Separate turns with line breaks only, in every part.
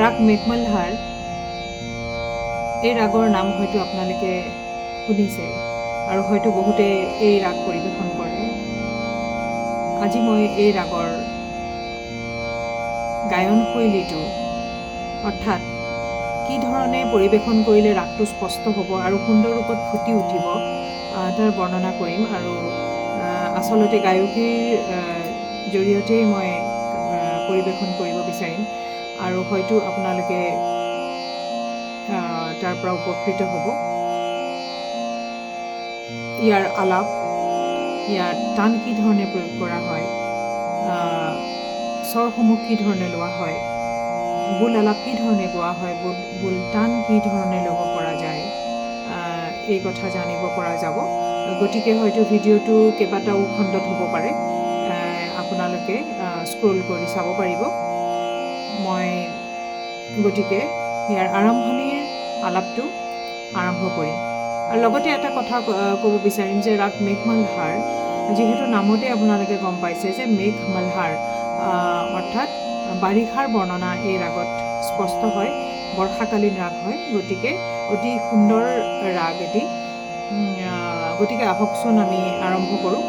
ৰাগ মেঘমলহাৰ এই ৰাগৰ নাম হয়তো আপোনালোকে শুনিছে আৰু হয়তো বহুতে এই ৰাগ পৰিৱেশন কৰে। আজি মই এই ৰাগৰ গায়ন শৈলীটো অৰ্থাৎ কি ধৰণে পৰিৱেশন কৰিলে ৰাগটো স্পষ্ট হ'ব আৰু সুন্দৰ ৰূপত ফুটি উঠিব তাৰ বৰ্ণনা কৰিম। আৰু আচলতে গায়কীৰ জৰিয়তেই মই পৰিৱেশন কৰিব বিচাৰিম আৰু হয়তো আপোনালোকে তাৰ পৰা উপকৃত হ'ব। ইয়াৰ আলাপ, ইয়াৰ টান কি ধৰণে প্ৰয়োগ কৰা হয়, স্বৰসমূহ কি ধৰণে লোৱা হয়, বুল আলাপ কি ধৰণে গোৱা হয়, বুল টান কি ধৰণে ল'ব পৰা যায়, এই কথা জানিব পৰা যাব। গতিকে হয়তো ভিডিঅ'টো কেইবাটাও খণ্ডত হ'ব পাৰে, আপোনালোকে স্ক্ৰল কৰি চাব পাৰিব। মই গতিকে ইয়াৰ আৰম্ভণিৰ আলাপটো আৰম্ভ কৰিম। আৰু লগতে এটা কথা ক'ব বিচাৰিম যে ৰাগ মেঘমলহাৰ, যিহেতু নামতে আপোনালোকে গম পাইছে যে মেঘমলহাৰ অৰ্থাৎ বাৰিষাৰ বৰ্ণনা এই ৰাগত স্পষ্ট হয়, বৰ্ষাকালীন ৰাগ হয়। গতিকে অতি সুন্দৰ ৰাগ এটি। গতিকে আহকচোন আমি আৰম্ভ কৰোঁ।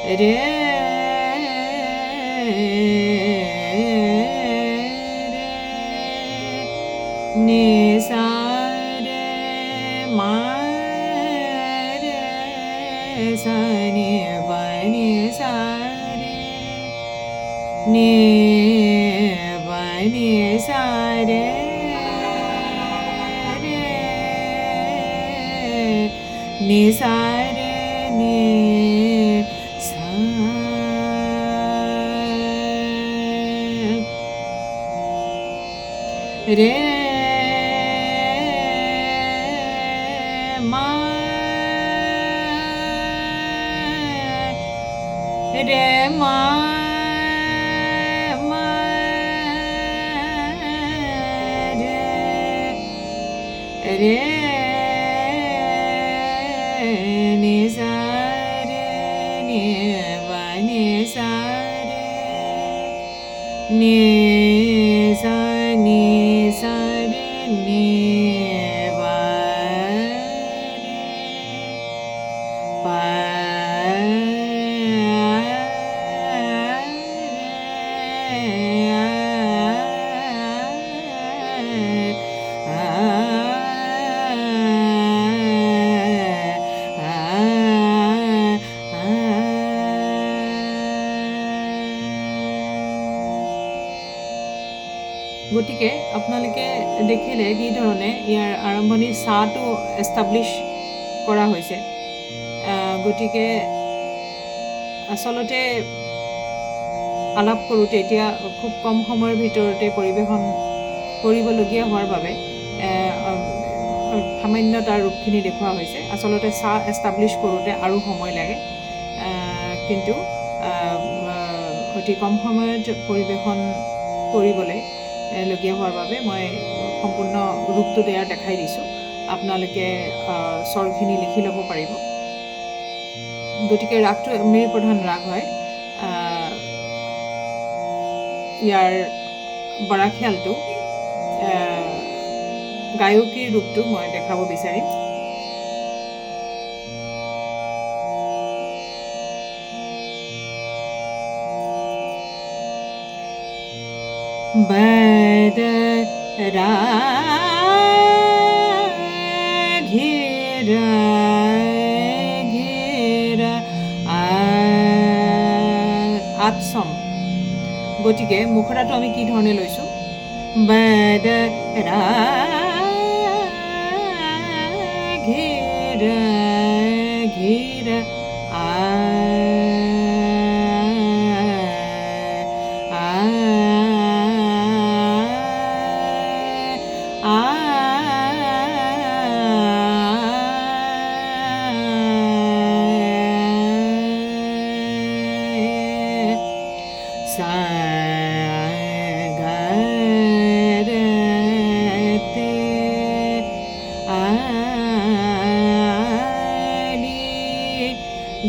रे नि सा रे मा रे सा नि प नि सा रे नि प नि सा रे नि सा रे नि सा रे मा रे मा रे नि सा रे नि प नि सा रे नि सा नि सा रे नि प रे प গতিকে আপোনালোকে দেখিলে কি ধৰণে ইয়াৰ আৰম্ভণিৰ চাটো এষ্টাব্লিছ কৰা হৈছে। গতিকে আচলতে আলাপ কৰোঁতে এতিয়া খুব কম সময়ৰ ভিতৰতে পৰিৱেশন কৰিবলগীয়া হোৱাৰ বাবে সামান্য তাৰ ৰূপখিনি দেখুওৱা হৈছে। আচলতে চা এষ্টাব্লিছ কৰোঁতে আৰু সময় লাগে, কিন্তু অতি কম সময়ত পৰিৱেশন কৰিবলৈ লগীয়া হোৱাৰ বাবে মই সম্পূৰ্ণ ৰূপটো ইয়াৰ দেখাই দিছোঁ। আপোনালোকে স্বৰখিনি লিখি ল'ব পাৰিব। গতিকে ৰাগটো মিৰি প্ৰধান ৰাগ হয়। ইয়াৰ বৰাখিয়ালটো গায়কীৰ ৰূপটো মই দেখাব বিচাৰিম। बदरा घेरा घेरा আতসম। গতিকে মুখৰাটো আমি কি ধৰণে লৈছোঁ? বদৰা घेरा घेरा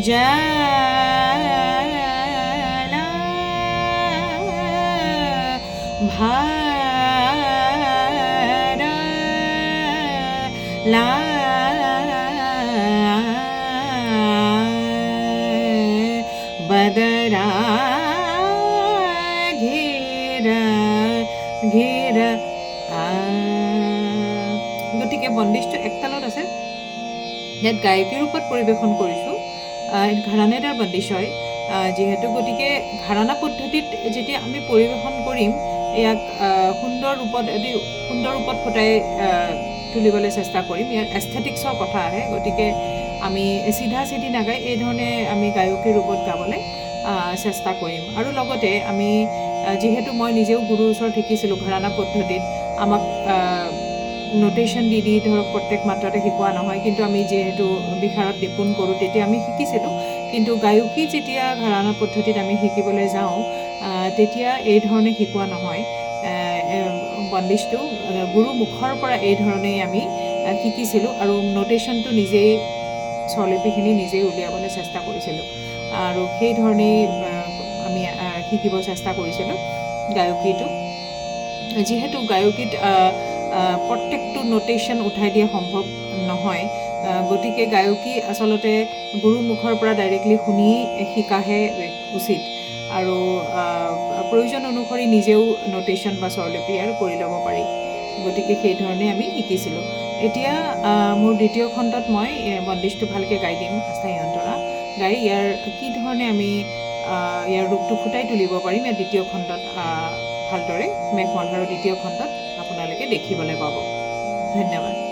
जला भारा ला बदरा घेरा घेरा। গতিকে বন্দিশটো একতালত আছে। ইয়াত গায়কীৰ ৰূপত পৰিৱেশন কৰিছোঁ। ঘৰানেদাৰ বন্দিশ হয় যিহেতু, গতিকে ঘৰানা পদ্ধতিত যেতিয়া আমি পৰিৱেশন কৰিম ইয়াক সুন্দৰ ৰূপত ফুটাই তুলিবলৈ চেষ্টা কৰিম। ইয়াৰ এস্থেটিক্সৰ কথা আহে। গতিকে আমি চিধা চিধি নাগাই এই ধৰণে আমি গায়কীৰ ৰূপত গাবলৈ চেষ্টা কৰিম। আৰু লগতে আমি যিহেতু মই নিজেও গুৰুৰ ওচৰত শিকিছিলোঁ ঘৰানা পদ্ধতিত, আমাক নোটেশ্যন দি ধৰক প্ৰত্যেক মাত্ৰাতে শিকোৱা নহয়, কিন্তু আমি যিহেতু বিশাৰত নিপুণ কৰোঁ তেতিয়া আমি শিকিছিলোঁ। কিন্তু গায়কী যেতিয়া ঘৰানা পদ্ধতিত আমি শিকিবলৈ যাওঁ তেতিয়া এই ধৰণে শিকোৱা নহয়। বন্দিশটো গুৰু মুখৰ পৰা এই ধৰণেই আমি শিকিছিলোঁ আৰু নোটেশ্যনটো নিজেই স্বৰলিপিখিনি নিজেই উলিয়াবলৈ চেষ্টা কৰিছিলোঁ আৰু সেই ধৰণেই আমি শিকিব চেষ্টা কৰিছিলোঁ গায়কীটো। যিহেতু গায়কীত প্ৰত্যেকটো নোটেশ্যন উঠাই দিয়া সম্ভৱ নহয়, গতিকে গায়কী আচলতে গুৰু মুখৰ পৰা ডাইৰেক্টলি শুনি শিকাহে উচিত আৰু প্ৰয়োজন অনুসৰি নিজেও নোটেশ্যন বা স্বৰলিপি আৰু কৰি ল'ব পাৰি গতিকে সেই ধৰণে আমি শিকিছিলোঁ এতিয়া মোৰ দ্বিতীয় খণ্ডত মই বন্দিশটো ভালকৈ গাই দিম আস্থাই অন্তৰা গাই ইয়াৰ কি ধৰণে আমি ইয়াৰ ৰূপটো ফুটাই তুলিব পাৰিম ইয়াৰ দ্বিতীয় খণ্ডত ভালদৰে মেঘমল্হাৰৰ দ্বিতীয় খণ্ডত আপোনালোকে দেখিবলৈ পাব ধন্যবাদ